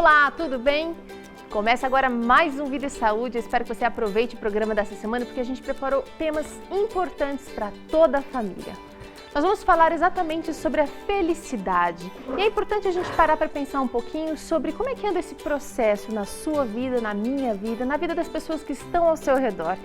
Olá, tudo bem? Começa agora mais um Vida e Saúde. Eu espero que você aproveite o programa dessa semana porque a gente preparou temas importantes para toda a família. Nós vamos falar exatamente sobre a felicidade. E é importante a gente parar para pensar um pouquinho sobre como é que anda esse processo na sua vida, na minha vida, na vida das pessoas que estão ao seu redor.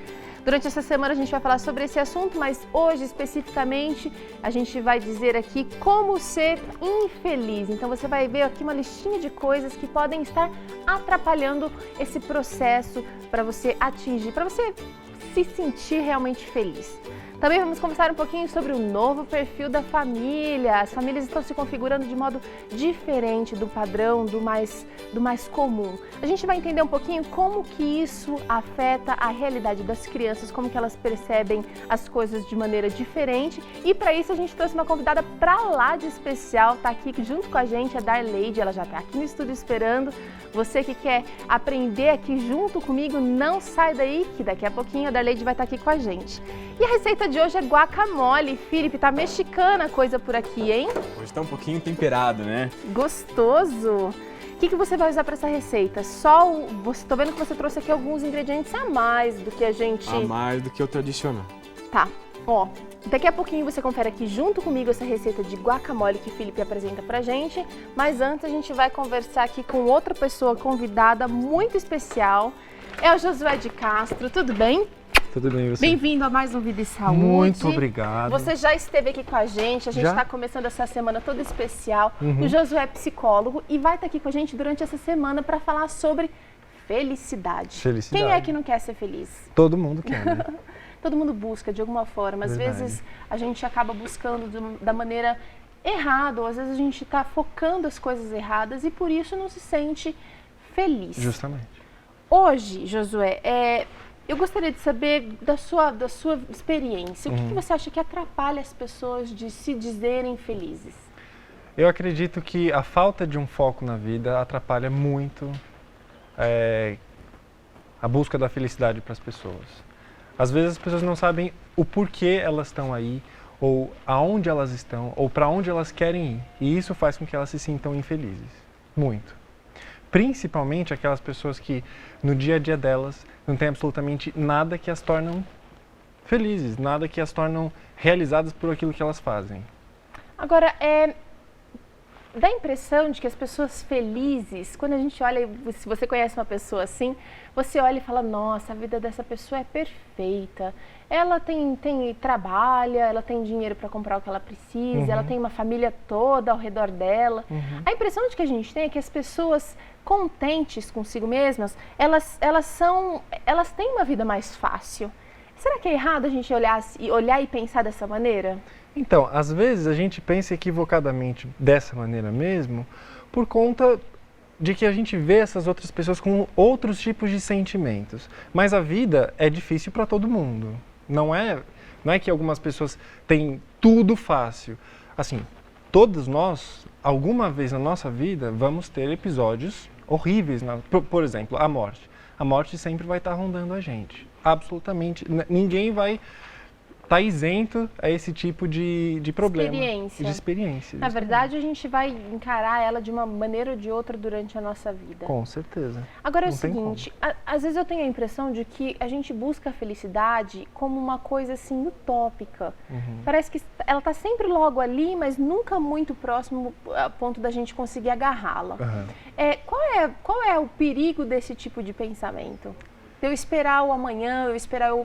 Durante essa semana a gente vai falar sobre esse assunto, mas hoje especificamente a gente vai dizer aqui como ser infeliz. Então você vai ver aqui uma listinha de coisas que podem estar atrapalhando esse processo para você atingir, para você se sentir realmente feliz. Também vamos conversar um pouquinho sobre o novo perfil da família. As famílias estão se configurando de modo diferente do padrão, do mais comum. A gente vai entender um pouquinho como que isso afeta a realidade das crianças, como que elas percebem as coisas de maneira diferente. E para isso a gente trouxe uma convidada para lá de especial, tá aqui junto com a gente, a Darleide, ela já está aqui no estúdio esperando. Você que quer aprender aqui junto comigo, não sai daí, que daqui a pouquinho a Darleide vai estar aqui com a gente. E a receita de hoje é guacamole. Felipe, tá mexicana a coisa por aqui, hein? Hoje tá um pouquinho temperado, né? Gostoso! O que você vai usar para essa receita? Tô vendo que você trouxe aqui alguns ingredientes a mais do que a gente... A mais do que o tradicional. Tá, ó. Daqui a pouquinho você confere aqui junto comigo essa receita de guacamole que o Felipe apresenta pra gente. Mas antes a gente vai conversar aqui com outra pessoa convidada muito especial. É o Josué de Castro, tudo bem? Tudo bem, você? Bem-vindo a mais um Vida e Saúde. Muito obrigado. Você já esteve aqui com a gente está começando essa semana toda especial. O Josué é psicólogo e vai estar aqui com a gente durante essa semana para falar sobre felicidade. Quem é que não quer ser feliz? Todo mundo quer, né? Todo mundo busca de alguma forma. Às vezes a gente acaba buscando da maneira errada, ou às vezes a gente está focando as coisas erradas e por isso não se sente feliz. Justamente. Hoje, Josué, eu gostaria de saber da sua experiência. O que você acha que atrapalha as pessoas de se dizerem felizes? Eu acredito que a falta de um foco na vida atrapalha muito a busca da felicidade para as pessoas. Às vezes as pessoas não sabem o porquê elas estão aí, ou aonde elas estão, ou para onde elas querem ir. E isso faz com que elas se sintam infelizes. Muito. Principalmente aquelas pessoas que no dia a dia delas não tem absolutamente nada que as tornam felizes, nada que as tornam realizadas por aquilo que elas fazem. Agora, dá a impressão de que as pessoas felizes, quando a gente olha, se você conhece uma pessoa assim, você olha e fala, nossa, a vida dessa pessoa é perfeita. Ela trabalha, ela tem dinheiro para comprar o que ela precisa, ela tem uma família toda ao redor dela. A impressão de que a gente tem é que as pessoas contentes consigo mesmas, elas têm uma vida mais fácil. Será que é errado a gente olhar e pensar dessa maneira? Então, às vezes a gente pensa equivocadamente dessa maneira mesmo, por conta de que a gente vê essas outras pessoas com outros tipos de sentimentos. Mas a vida é difícil para todo mundo. Não é que algumas pessoas têm tudo fácil. Assim, todos nós, alguma vez na nossa vida, vamos ter episódios horríveis. Por exemplo, a morte. A morte sempre vai estar rondando a gente. Absolutamente. Ninguém vai estar isento a esse tipo de problema. De experiência. Na verdade, a gente vai encarar ela de uma maneira ou de outra durante a nossa vida. Com certeza. Agora é o seguinte, às vezes eu tenho a impressão de que a gente busca a felicidade como uma coisa assim utópica. Parece que ela está sempre logo ali, mas nunca muito próximo a ponto da gente conseguir agarrá-la. Qual é o perigo desse tipo de pensamento? Eu esperar o amanhã, eu esperar eu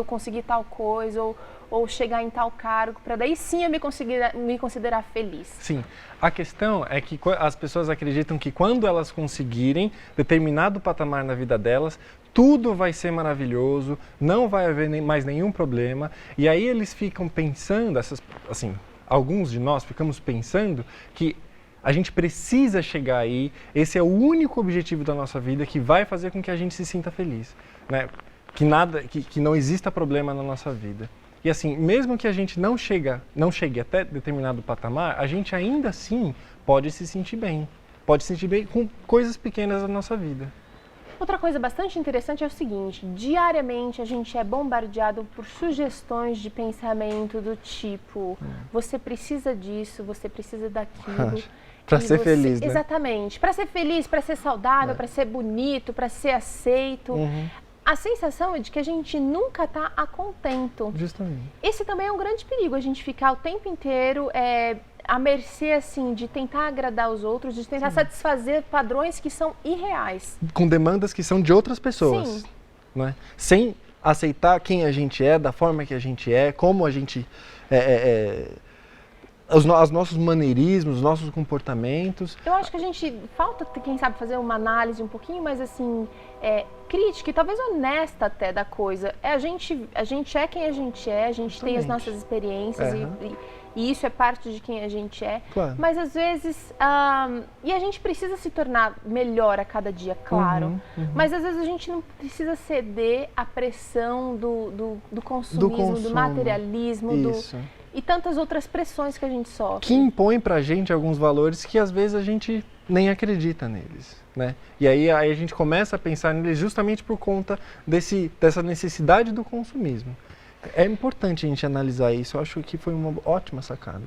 conseguir tal coisa ou chegar em tal cargo, para daí sim eu me considerar feliz. Sim, a questão é que as pessoas acreditam que quando elas conseguirem determinado patamar na vida delas, tudo vai ser maravilhoso, não vai haver mais nenhum problema, e aí eles ficam pensando, alguns de nós ficamos pensando que a gente precisa chegar aí, esse é o único objetivo da nossa vida que vai fazer com que a gente se sinta feliz, né? Que não exista problema na nossa vida. E assim, mesmo que a gente não chegue até determinado patamar, a gente ainda assim pode se sentir bem com coisas pequenas da nossa vida. Outra coisa bastante interessante é o seguinte, diariamente a gente é bombardeado por sugestões de pensamento do tipo, você precisa disso, você precisa daquilo. Para ser feliz, né? Exatamente, para ser feliz, para ser saudável, para ser bonito, para ser aceito. A sensação é de que a gente nunca está a contento. Justamente. Esse também é um grande perigo, a gente ficar o tempo inteiro à mercê, assim, de tentar agradar os outros, de tentar satisfazer padrões que são irreais. Com demandas que são de outras pessoas. Sim. Né? Sem aceitar quem a gente é, da forma que a gente é, como a gente... os nossos maneirismos, os nossos comportamentos. Eu acho que a gente falta, quem sabe, fazer uma análise um pouquinho mais assim, crítica e talvez honesta até da coisa. A gente é quem a gente é, a gente tem as nossas experiências e isso é parte de quem a gente é. Claro. Mas às vezes, e a gente precisa se tornar melhor a cada dia, claro. Mas às vezes a gente não precisa ceder à pressão do consumismo, do materialismo, e tantas outras pressões que a gente sofre. Que impõe pra gente alguns valores que às vezes a gente nem acredita neles, né? E aí a gente começa a pensar neles justamente por conta dessa necessidade do consumismo. É importante a gente analisar isso, eu acho que foi uma ótima sacada.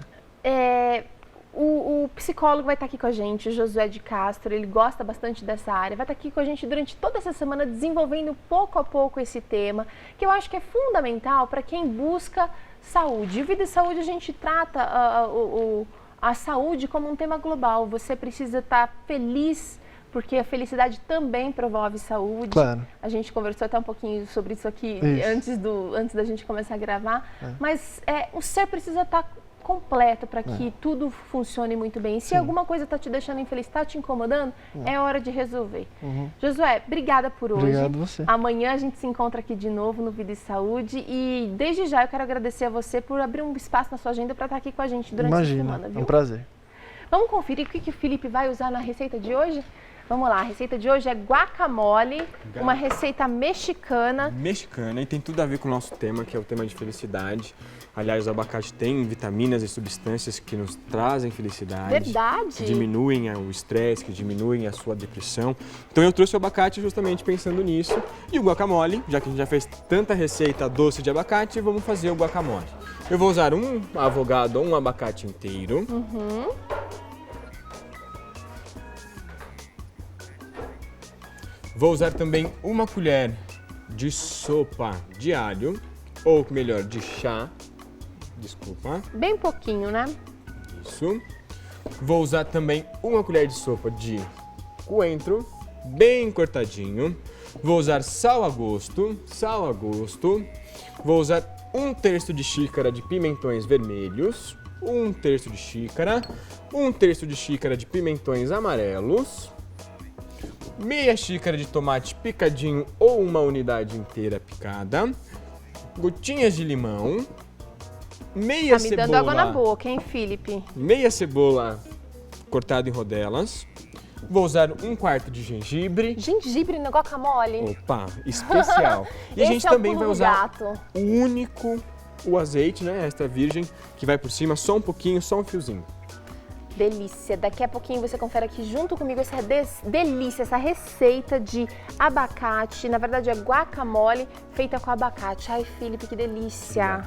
O psicólogo vai estar aqui com a gente, o Josué de Castro, ele gosta bastante dessa área, vai estar aqui com a gente durante toda essa semana desenvolvendo pouco a pouco esse tema, que eu acho que é fundamental para quem busca saúde. E o Vida e Saúde a gente trata a saúde como um tema global. Você precisa estar feliz, porque a felicidade também promove saúde. Claro. A gente conversou até um pouquinho sobre isso aqui antes da gente começar a gravar. Mas o ser precisa estar completo para que tudo funcione muito bem. E se alguma coisa está te deixando infeliz, está te incomodando, é hora de resolver. Josué, obrigada por hoje. Obrigado você. Amanhã a gente se encontra aqui de novo no Vida e Saúde e desde já eu quero agradecer a você por abrir um espaço na sua agenda para estar aqui com a gente durante a semana, viu? É um prazer. Vamos conferir o que o Felipe vai usar na receita de hoje? Vamos lá, a receita de hoje é guacamole, uma receita mexicana. Mexicana, e tem tudo a ver com o nosso tema, que é o tema de felicidade. Aliás, o abacate tem vitaminas e substâncias que nos trazem felicidade. Verdade. Que diminuem o estresse, que diminuem a sua depressão. Então eu trouxe o abacate justamente pensando nisso. E o guacamole, já que a gente já fez tanta receita doce de abacate, vamos fazer o guacamole. Eu vou usar um avogado ou um abacate inteiro. Vou usar também uma colher de sopa de alho, ou melhor, de chá. Desculpa. Bem pouquinho, né? Isso. Vou usar também uma colher de sopa de coentro, bem cortadinho. Vou usar sal a gosto. Vou usar 1/3 de xícara de pimentões vermelhos, 1/3 de xícara, 1/3 de xícara de pimentões amarelos, meia xícara de tomate picadinho ou uma unidade inteira picada, gotinhas de limão, meia tá me cebola. dando água na boca, hein, Felipe? Meia cebola cortada em rodelas. Vou usar 1/4 de gengibre. Gengibre no guacamole. Opa, especial. E a gente também vai usar o azeite, né, extra virgem, que vai por cima, só um pouquinho, só um fiozinho. Delícia. Daqui a pouquinho você confere aqui junto comigo essa delícia, essa receita de abacate. Na verdade é guacamole feita com abacate. Ai, Felipe, que delícia.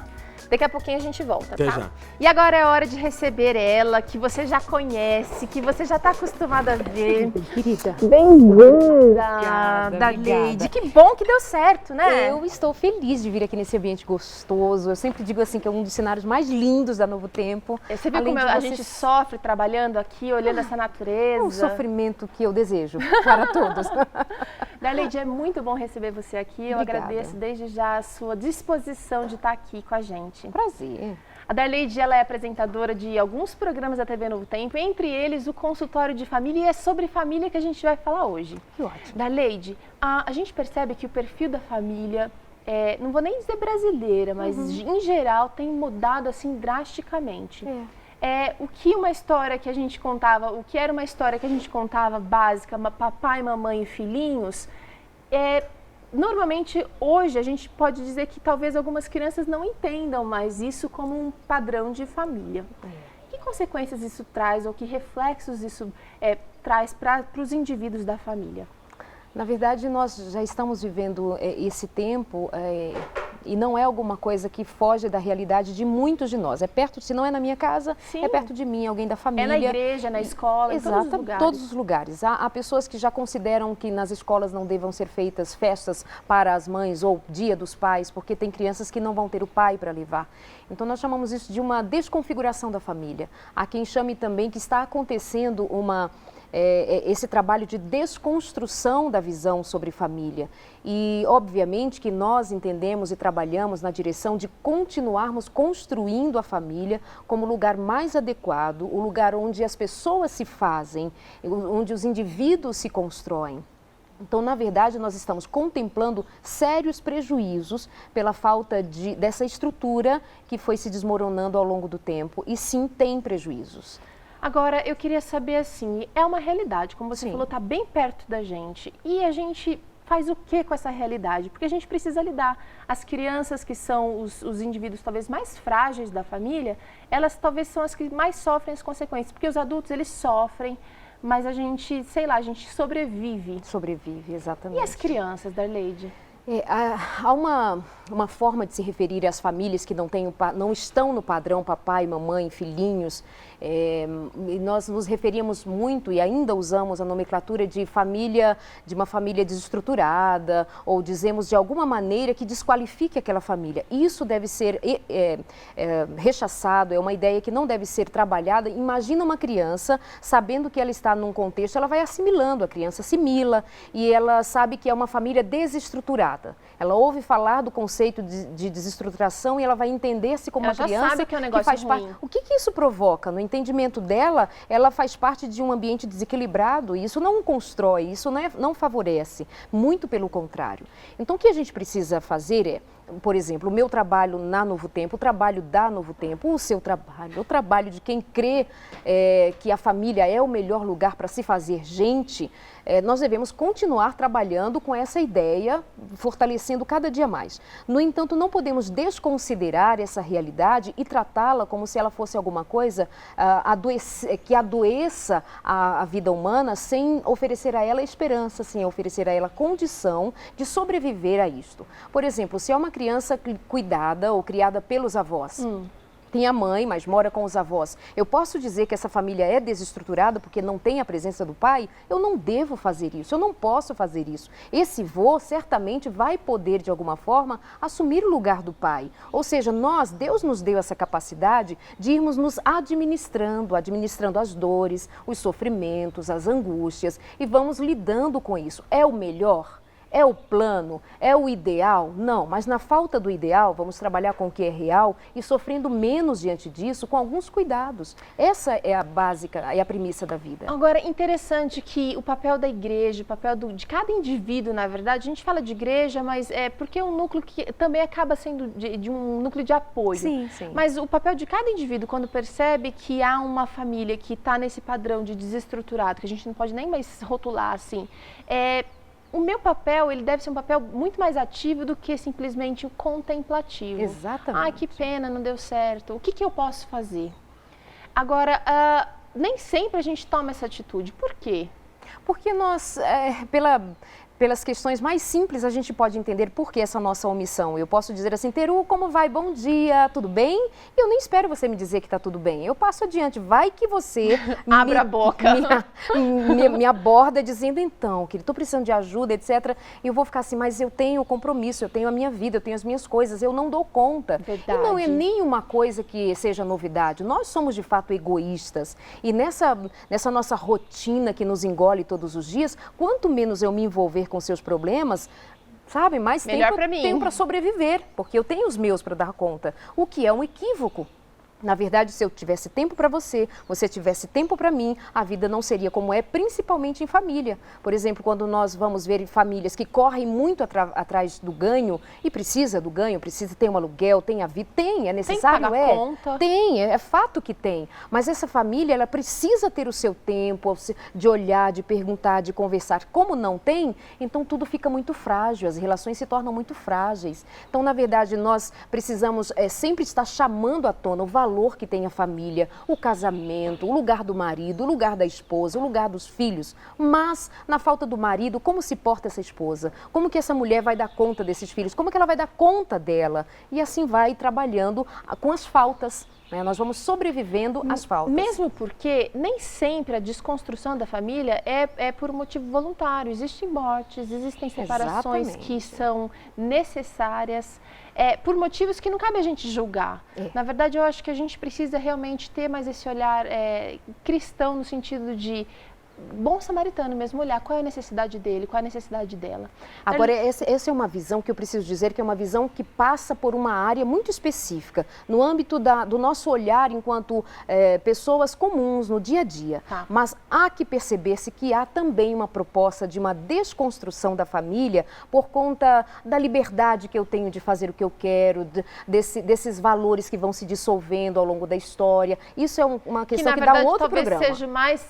Daqui a pouquinho a gente volta, Até tá? já. E agora é hora de receber ela, que você já conhece, que você já está acostumada a ver. Querida. Bem-vinda, Darleide. Que bom que deu certo, né? Eu estou feliz de vir aqui nesse ambiente gostoso. Eu sempre digo assim que é um dos cenários mais lindos da Novo Tempo. Você viu Além como de a você- gente sofre trabalhando aqui, olhando essa natureza? É um sofrimento que eu desejo para todos. Darleide, é muito bom receber você aqui. Eu Obrigada. agradeço desde já a sua disposição de estar aqui com a gente. Prazer. A Darleide, ela é apresentadora de alguns programas da TV Novo Tempo, entre eles o Consultório de Família, e é sobre família que a gente vai falar hoje. Que ótimo. Darleide, a gente percebe que o perfil da família, não vou nem dizer brasileira, mas em geral tem mudado assim drasticamente. O que uma história que a gente contava, o que era uma história que a gente contava básica, papai, mamãe e filhinhos, normalmente hoje a gente pode dizer que talvez algumas crianças não entendam mais isso como um padrão de família. Que consequências isso traz ou que reflexos isso traz para os indivíduos da família? Na verdade, nós já estamos vivendo esse tempo e não é alguma coisa que foge da realidade de muitos de nós. É perto, se não é na minha casa, Sim. é perto de mim, alguém da família. É na igreja, na escola, em todos os lugares. Todos os lugares. Há pessoas que já consideram que nas escolas não devam ser feitas festas para as mães ou Dia dos Pais, porque tem crianças que não vão ter o pai para levar. Então, nós chamamos isso de uma desconfiguração da família. Há quem chame também que está acontecendo esse trabalho de desconstrução da visão sobre família. E, obviamente, que nós entendemos e trabalhamos na direção de continuarmos construindo a família como o lugar mais adequado, o lugar onde as pessoas se fazem, onde os indivíduos se constroem. Então, na verdade, nós estamos contemplando sérios prejuízos pela falta dessa estrutura que foi se desmoronando ao longo do tempo. E sim, tem prejuízos. Agora, eu queria saber assim, é uma realidade, como você Sim. falou, está bem perto da gente. E a gente faz o que com essa realidade? Porque a gente precisa lidar. As crianças, que são os indivíduos talvez mais frágeis da família, elas talvez são as que mais sofrem as consequências. Porque os adultos, eles sofrem, mas a gente, sei lá, a gente sobrevive. Sobrevive, exatamente. E as crianças, Darleide? Há uma forma de se referir às famílias que não estão no padrão papai, mamãe, filhinhos. E nós nos referíamos muito e ainda usamos a nomenclatura de uma família desestruturada, ou dizemos de alguma maneira que desqualifique aquela família. Isso deve ser rechaçado, é uma ideia que não deve ser trabalhada. Imagina uma criança sabendo que ela está num contexto, ela vai assimilando, a criança assimila e ela sabe que é uma família desestruturada. Ela ouve falar do conceito de desestruturação e ela vai entender-se como Ela uma já criança sabe que é um negócio faz ruim. parte. O que isso provoca? No entendimento dela, ela faz parte de um ambiente desequilibrado e isso não constrói, isso não favorece, muito pelo contrário. Então, o que a gente precisa fazer é, por exemplo, o meu trabalho na Novo Tempo, o trabalho da Novo Tempo, o seu trabalho, o trabalho de quem crê que a família é o melhor lugar para se fazer gente, nós devemos continuar trabalhando com essa ideia, fortalecendo cada dia mais. No entanto, não podemos desconsiderar essa realidade e tratá-la como se ela fosse alguma coisa que adoeça a vida humana sem oferecer a ela esperança, sem oferecer a ela condição de sobreviver a isto. Por exemplo, se é uma criança cuidada ou criada pelos avós, tem a mãe, mas mora com os avós. Eu posso dizer que essa família é desestruturada porque não tem a presença do pai? Eu não devo fazer isso, eu não posso fazer isso. Esse vô certamente vai poder, de alguma forma, assumir o lugar do pai. Ou seja, Deus nos deu essa capacidade de irmos nos administrando as dores, os sofrimentos, as angústias e vamos lidando com isso. É o melhor? É o plano? É o ideal? Não, mas na falta do ideal, vamos trabalhar com o que é real e sofrendo menos diante disso, com alguns cuidados. Essa é a básica, é a premissa da vida. Agora, interessante que o papel da igreja, o papel de cada indivíduo, na verdade, a gente fala de igreja, mas é porque é um núcleo que também acaba sendo de um núcleo de apoio. Sim, sim. Mas o papel de cada indivíduo, quando percebe que há uma família que está nesse padrão de desestruturado, que a gente não pode nem mais rotular assim, o meu papel, ele deve ser um papel muito mais ativo do que simplesmente o contemplativo. Exatamente. Ai, que pena, não deu certo. O que eu posso fazer? Agora, nem sempre a gente toma essa atitude. Por quê? Porque nós, pelas questões mais simples, a gente pode entender por que essa nossa omissão. Eu posso dizer assim, Teru, como vai? Bom dia, tudo bem? E eu nem espero você me dizer que está tudo bem. Eu passo adiante. Vai que você Abra a boca. Me aborda dizendo, então, querido, estou precisando de ajuda, etc. E eu vou ficar assim, mas eu tenho compromisso, eu tenho a minha vida, eu tenho as minhas coisas, eu não dou conta. Verdade. E não é nenhuma coisa que seja novidade. Nós somos, de fato, egoístas. E nessa nossa rotina que nos engole todos os dias, quanto menos eu me envolver com seus problemas, sabe, mais Melhor tempo eu tenho para sobreviver, porque eu tenho os meus para dar conta, o que é um equívoco. Na verdade, se eu tivesse tempo para você tivesse tempo para mim, a vida não seria como é, principalmente em família. Por exemplo, quando nós vamos ver famílias que correm muito atrás do ganho e precisa do ganho, precisa ter um aluguel, tem a vida, é necessário, tem que pagar conta. Tem, é fato que tem. Mas essa família, ela precisa ter o seu tempo de olhar, de perguntar, de conversar. Como não tem, então tudo fica muito frágil, as relações se tornam muito frágeis. Então, na verdade, nós precisamos sempre estar chamando à tona o valor valor que tem a família, o casamento, o lugar do marido, o lugar da esposa, o lugar dos filhos. Mas, na falta do marido, como se porta essa esposa? Como que essa mulher vai dar conta desses filhos? Como que ela vai dar conta dela? E assim vai trabalhando com as faltas. Nós vamos sobrevivendo às faltas. Mesmo porque nem sempre a desconstrução da família é por motivo voluntário. Existem mortes, existem separações que são necessárias, por motivos que não cabe a gente julgar. Na verdade, eu acho que a gente precisa realmente ter mais esse olhar cristão, no sentido de bom samaritano mesmo, olhar qual é a necessidade dele, qual é a necessidade dela. Agora, essa é uma visão que eu preciso dizer que é uma visão que passa por uma área muito específica, no âmbito do nosso olhar enquanto pessoas comuns no dia a dia. Tá. Mas há que perceber-se que há também uma proposta de uma desconstrução da família por conta da liberdade que eu tenho de fazer o que eu quero, desses valores que vão se dissolvendo ao longo da história. Isso é uma questão que dá um outro programa.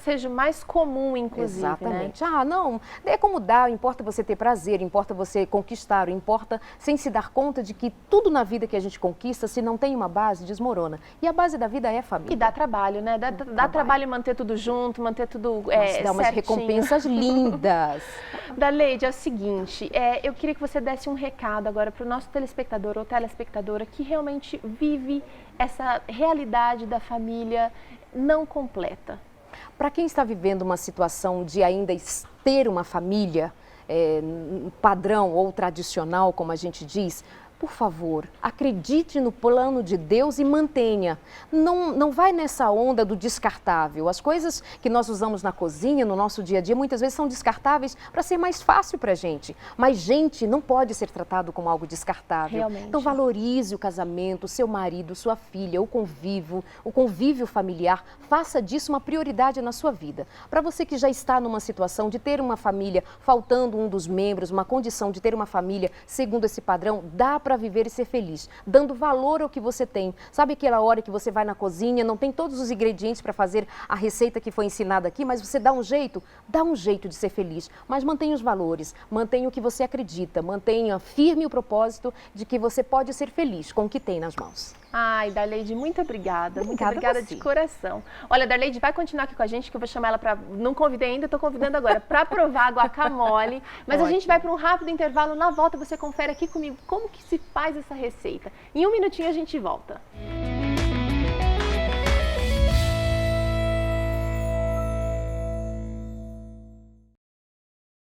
Seja mais comum, inclusive. Exatamente. Né? Não, é como dá, importa você ter prazer, importa você conquistar, importa sem se dar conta de que tudo na vida que a gente conquista, se não tem uma base, desmorona. E a base da vida é a família. E dá trabalho, né? Dá trabalho manter tudo junto, manter tudo dá umas recompensas lindas. Darleide, é o seguinte, eu queria que você desse um recado agora para o nosso telespectador ou telespectadora que realmente vive essa realidade da família não completa. Para quem está vivendo uma situação de ainda ter uma família padrão ou tradicional, como a gente diz, por favor, acredite no plano de Deus e mantenha. Não vai nessa onda do descartável. As coisas que nós usamos na cozinha, no nosso dia a dia, muitas vezes são descartáveis para ser mais fácil para a gente. Mas gente não pode ser tratado como algo descartável. Realmente. Então valorize o casamento, o seu marido, sua filha, o convívio familiar. Faça disso uma prioridade na sua vida. Para você que já está numa situação de ter uma família faltando um dos membros, uma condição de ter uma família segundo esse padrão, dá para viver e ser feliz, dando valor ao que você tem. Sabe aquela hora que você vai na cozinha, não tem todos os ingredientes para fazer a receita que foi ensinada aqui, mas você dá um jeito de ser feliz, mas mantenha os valores, mantenha o que você acredita, mantenha firme o propósito de que você pode ser feliz com o que tem nas mãos. Ai, Darleide, muito obrigada. Muito Obrigada obrigada de coração. Olha, Darleide, vai continuar aqui com a gente, que eu vou chamar ela para... Não convidei ainda, estou convidando agora para provar guacamole. Mas a gente vai para um rápido intervalo. Na volta você confere aqui comigo como que se faz essa receita. Em um minutinho a gente volta.